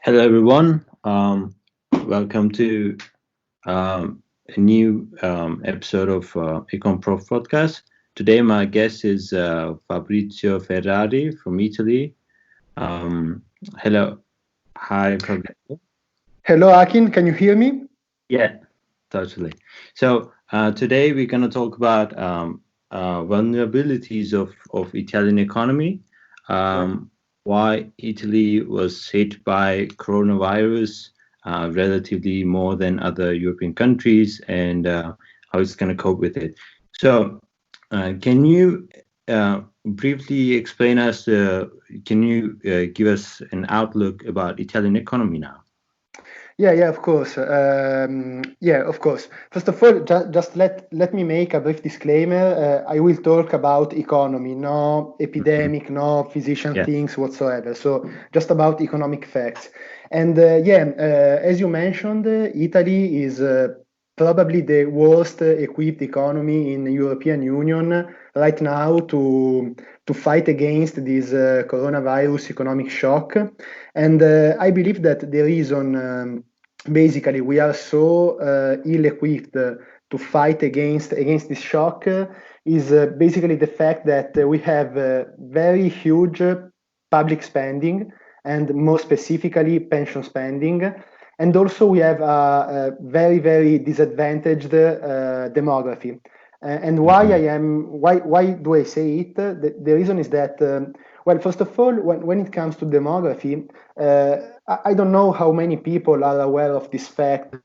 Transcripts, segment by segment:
Hello, everyone. Welcome to a new episode of Econ Prof.Podcast. Today, my guest is Fabrizio Ferrari from Italy. Hello. Hi, Fabrizio. Hello, Akin. Can you hear me? Yeah, totally. So, today we're going to talk about vulnerabilities of Italian economy. Why Italy was hit by coronavirus relatively more than other European countries, and how it's going to cope with it. So, can you briefly explain us? Can you give us an outlook about Italian economy now? Yeah, of course. Of course. First of all, just let me make a brief disclaimer. I will talk about economy, no epidemic, no physician Yeah. things whatsoever. So just about economic facts. And as you mentioned, Italy is probably the worst equipped economy in the European Union right now to fight against this coronavirus economic shock. And I believe that the reason basically we are so ill-equipped to fight against this shock is basically the fact that we have very huge public spending, and more specifically pension spending, and also we have a very disadvantaged demography. And why do I say it? The reason is that well, first of all, when it comes to demography, I don't know how many people are aware of this fact,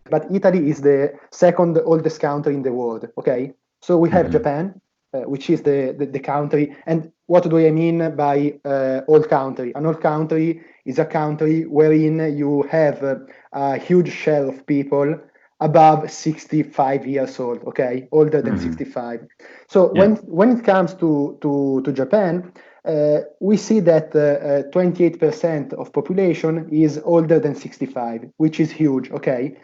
but Italy is the second oldest country in the world. Okay, so we have Japan, which is the country. And what do I mean by old country? An old country is a country wherein you have a huge share of people above 65 years old. Okay, older than 65. So when it comes to Japan, we see that 28% of population is older than 65, which is huge. Okay,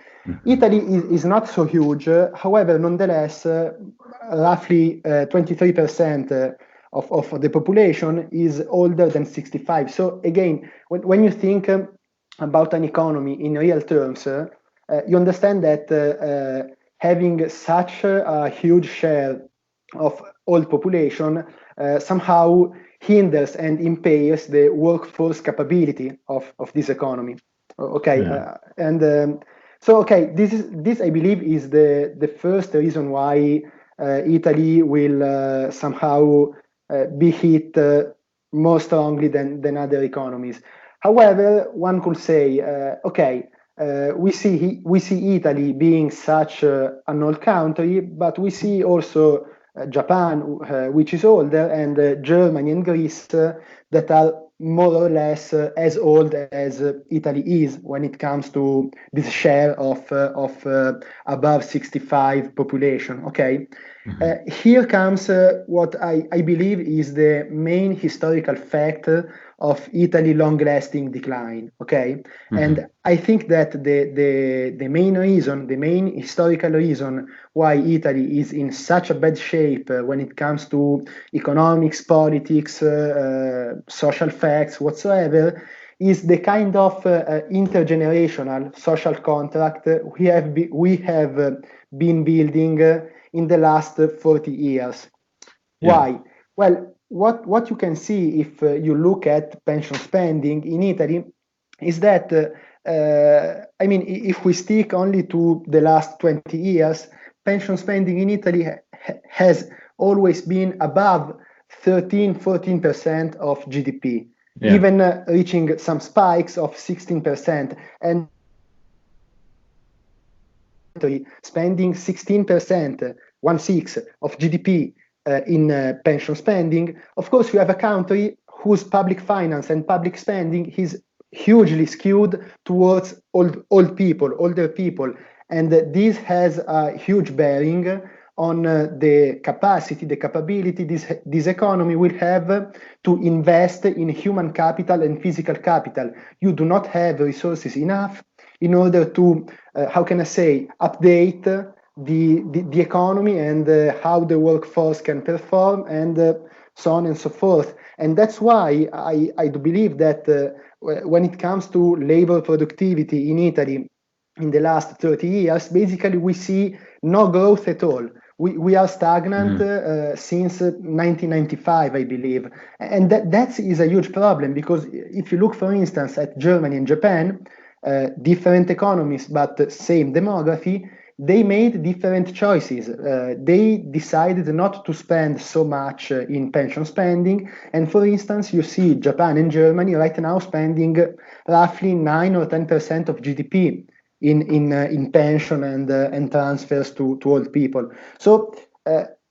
Italy is not so huge. However, nonetheless, roughly 23% of the population is older than 65. So again, when you think about an economy in real terms, you understand that having such a huge share of old population somehow hinders and impairs the workforce capability of this economy. Okay, this I believe is the first reason why Italy will somehow be hit more strongly than other economies. However, one could say, we see Italy being such an old country, but we see also Japan, which is older, and Germany and Greece that are more or less as old as Italy is when it comes to this share of above 65 population. Okay, here comes what I believe is the main historical fact of Italy long-lasting decline. Okay, and I think that the main reason, the main historical reason why Italy is in such a bad shape when it comes to economics, politics, social facts, whatsoever, is the kind of intergenerational social contract we have been building in the last 40 years. Why? Well, what you can see if you look at pension spending in Italy is that, if we stick only to the last 20 years, pension spending in Italy has always been above 13-14% of GDP, even reaching some spikes of 16%. And spending 16%, 1/6 of GDP in pension spending, of course, you have a country whose public finance and public spending is hugely skewed towards older people, and this has a huge bearing on the capacity, the capability this economy will have to invest in human capital and physical capital. You do not have resources enough in order to, update the economy and how the workforce can perform, and so on and so forth. And that's why I do believe that when it comes to labor productivity in Italy in the last 30 years, basically we see no growth at all. We are stagnant since 1995, I believe. And that is a huge problem, because if you look, for instance, at Germany and Japan, different economies, but same demography, they made different choices. They decided not to spend so much in pension spending. And for instance, you see Japan and Germany right now spending roughly 9 or 10% of GDP in pension and transfers to old people. So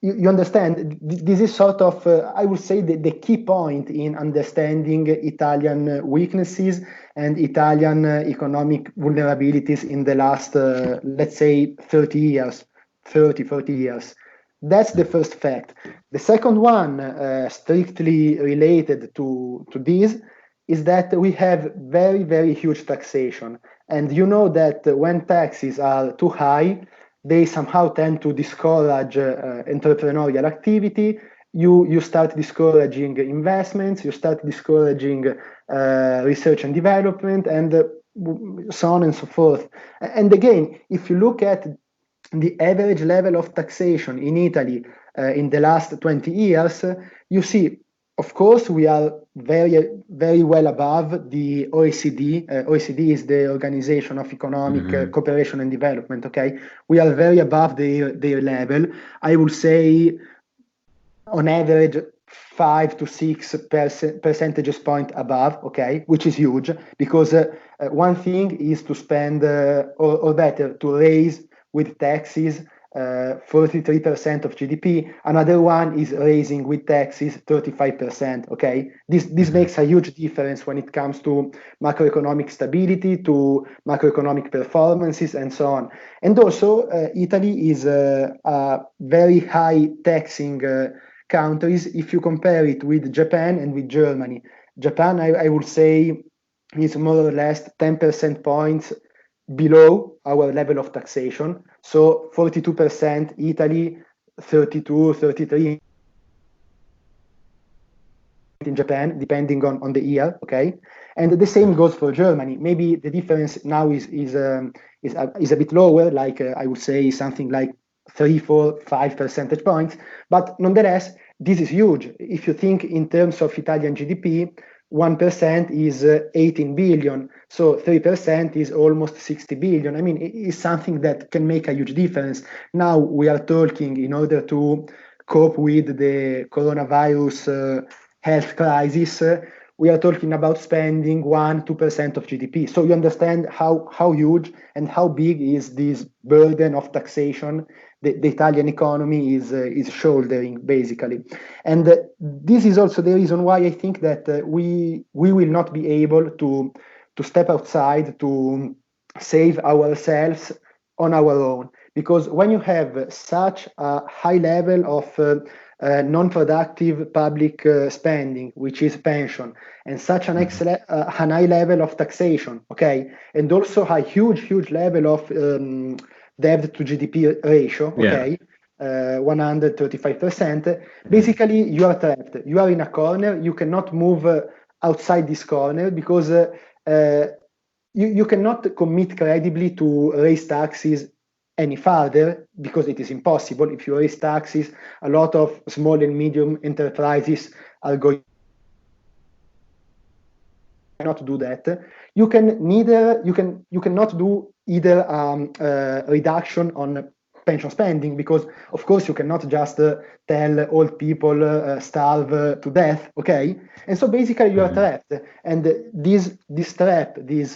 you understand, this is sort of, I would say, the key point in understanding Italian weaknesses and Italian economic vulnerabilities in the last, let's say, 40 years. That's the first fact. The second one, strictly related to this, is that we have very, very huge taxation. And you know that when taxes are too high, they somehow tend to discourage entrepreneurial activity. You start discouraging investments, you start discouraging research and development, and so on and so forth. And again, if you look at the average level of taxation in Italy in the last 20 years, you see, of course, we are very, very well above the OECD. OECD is the Organization of Economic Cooperation and Development, okay? We are very above their level. I would say, on average, 5 to 6 percentage point above, okay, which is huge, because one thing is to spend, or better, to raise with taxes 43% of GDP. Another one is raising with taxes 35%. Okay, this makes a huge difference when it comes to macroeconomic stability, to macroeconomic performances, and so on. And also, Italy is a very high taxing countries if you compare it with Japan and with Germany. Japan, I would say, is more or less 10% points below our level of taxation. So 42%, Italy, 32, 33 in Japan, depending on the year, okay? And the same goes for Germany. Maybe the difference now is a bit lower, like I would say something like 3, 4, 5 percentage points. But nonetheless, this is huge. If you think in terms of Italian GDP, 1% is 18 billion. So 3% is almost 60 billion. I mean, it's something that can make a huge difference. Now we are talking, in order to cope with the coronavirus health crisis, we are talking about spending 1-2% of GDP. So you understand how huge and how big is this burden of taxation the Italian economy is shouldering, basically. And this is also the reason why I think that we will not be able to step outside to save ourselves on our own. Because when you have such a high level of non-productive public spending, which is pension, and such an excellent, high level of taxation, okay, and also a huge level of debt to GDP ratio, okay, 135%, basically you are trapped. You are in a corner. You cannot move outside this corner, because you cannot commit credibly to raise taxes any further, because it is impossible. If you raise taxes, a lot of small and medium enterprises are going not do that. You cannot do either reduction on pension spending, because of course you cannot just tell old people starve to death, okay? And so basically you are trapped, and this trap, this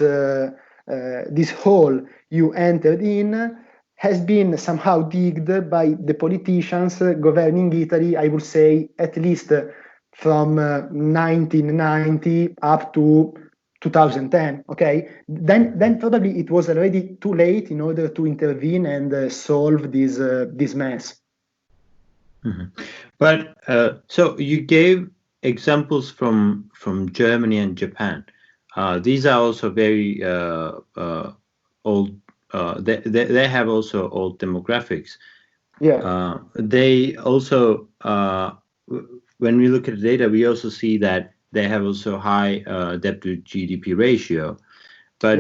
hole you entered in has been somehow digged by the politicians governing Italy, I would say, at least from 1990 up to 2010, okay? Then probably it was already too late in order to intervene and solve this mess. But so you gave examples from Germany and Japan. These are also very old. They have also old demographics. Yeah. They also when we look at the data, we also see that they have also high debt to GDP ratio. But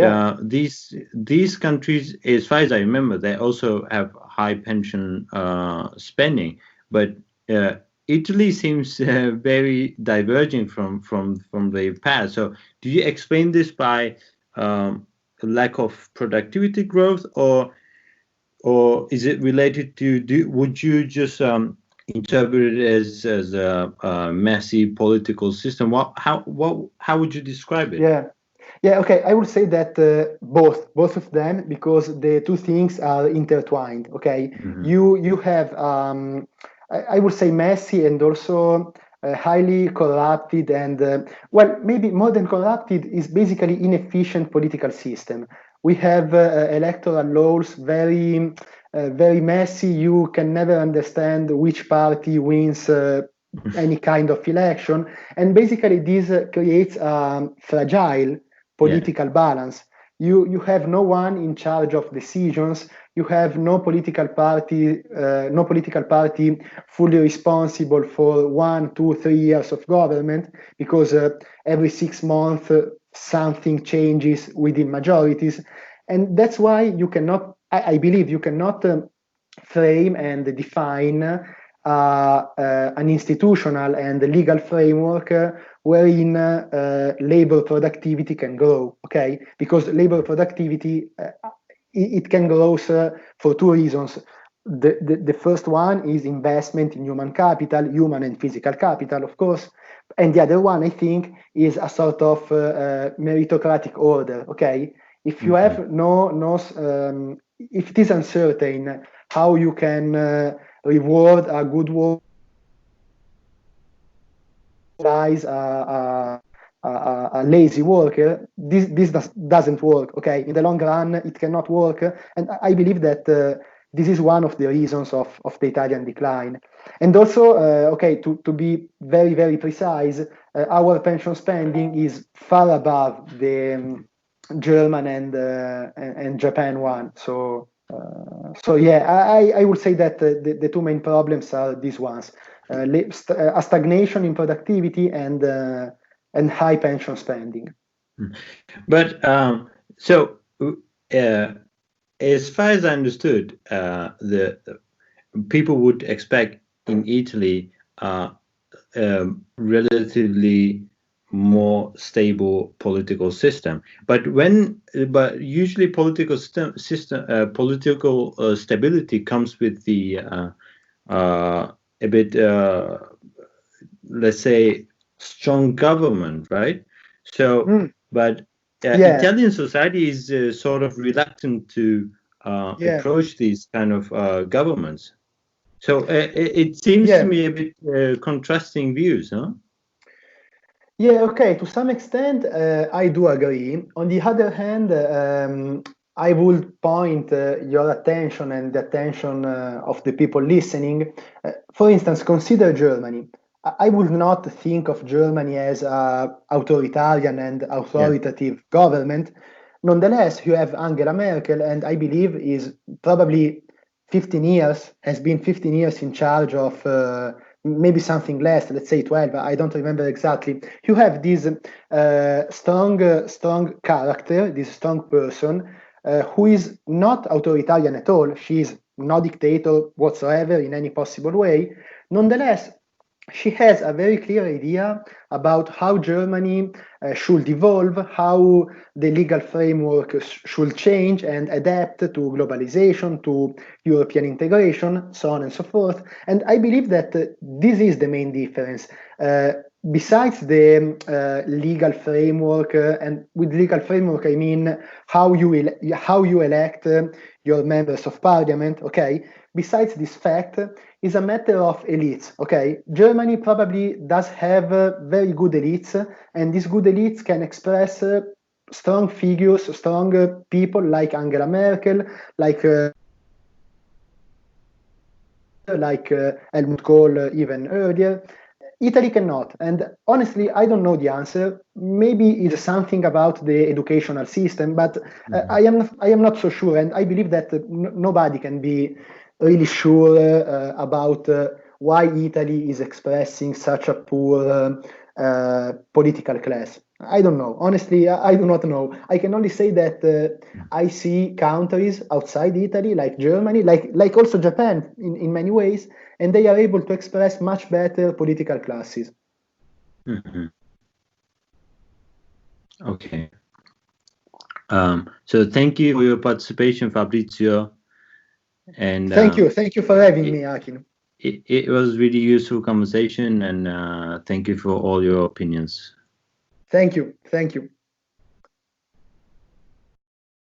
these countries, as far as I remember, they also have high pension spending. But Italy seems very diverging from the past. So, do you explain this by lack of productivity growth, or is it related to? Would you just interpret it as a messy political system? How would you describe it? Yeah, okay. I would say that both of them, because the two things are intertwined. Okay, you have I would say messy and also highly corrupted, and well, maybe more than corrupted, is basically inefficient political system. We have electoral laws very very messy. You can never understand which party wins any kind of election, and basically this creates a fragile political balance. You have no one in charge of decisions. You have no political party fully responsible for 1, 2, 3 years of government, because every 6 months something changes within majorities, and that's why you cannot. I believe you cannot frame and define an institutional and legal framework wherein labor productivity can grow, okay? Because labor productivity, it can grow for two reasons. The first one is investment in human capital, human and physical capital, of course. And the other one, I think, is a sort of meritocratic order, okay? If you have if it is uncertain how you can reward a good work, a lazy worker, this doesn't work, okay? In the long run, it cannot work. And I believe that this is one of the reasons of the Italian decline. And also, okay, to be very, very precise, our pension spending is far above the German and Japan one. So yeah, I would say that the two main problems are these ones: a stagnation in productivity and high pension spending. But as far as I understood, the people would expect in Italy relatively more stable political system, but usually political stability comes with the a bit let's say strong government, right? So but Italian society is sort of reluctant to approach these kind of governments. So it seems to me a bit contrasting views, huh? Yeah, okay, to some extent, I do agree. On the other hand, I would point your attention and the attention of the people listening. For instance, consider Germany. I would not think of Germany as an authoritarian and authoritative government. Nonetheless, you have Angela Merkel, and I believe is probably 15 years, has been 15 years in charge of maybe something less, let's say 12, I don't remember exactly. You have this strong character, this strong person who is not authoritarian at all. She is no dictator whatsoever in any possible way. Nonetheless, she has a very clear idea about how Germany should evolve, how the legal framework should change and adapt to globalization, to European integration, so on and so forth. And I believe that this is the main difference. Besides the legal framework, and with legal framework I mean how you elect your members of parliament, okay? Besides this fact, is a matter of elites, okay? Germany probably does have very good elites, and these good elites can express strong figures, strong people like Angela Merkel, like Helmut Kohl even earlier. Italy cannot, and honestly, I don't know the answer. Maybe it's something about the educational system, but I am not so sure, and I believe that nobody can be really sure about why Italy is expressing such a poor political class. I don't know. Honestly, I do not know. I can only say that I see countries outside Italy, like Germany, like also Japan in many ways, and they are able to express much better political classes. Mm-hmm. Okay. So thank you for your participation, Fabrizio. And thank you for having me, Akin. It was really useful conversation, and thank you for all your opinions. Thank you.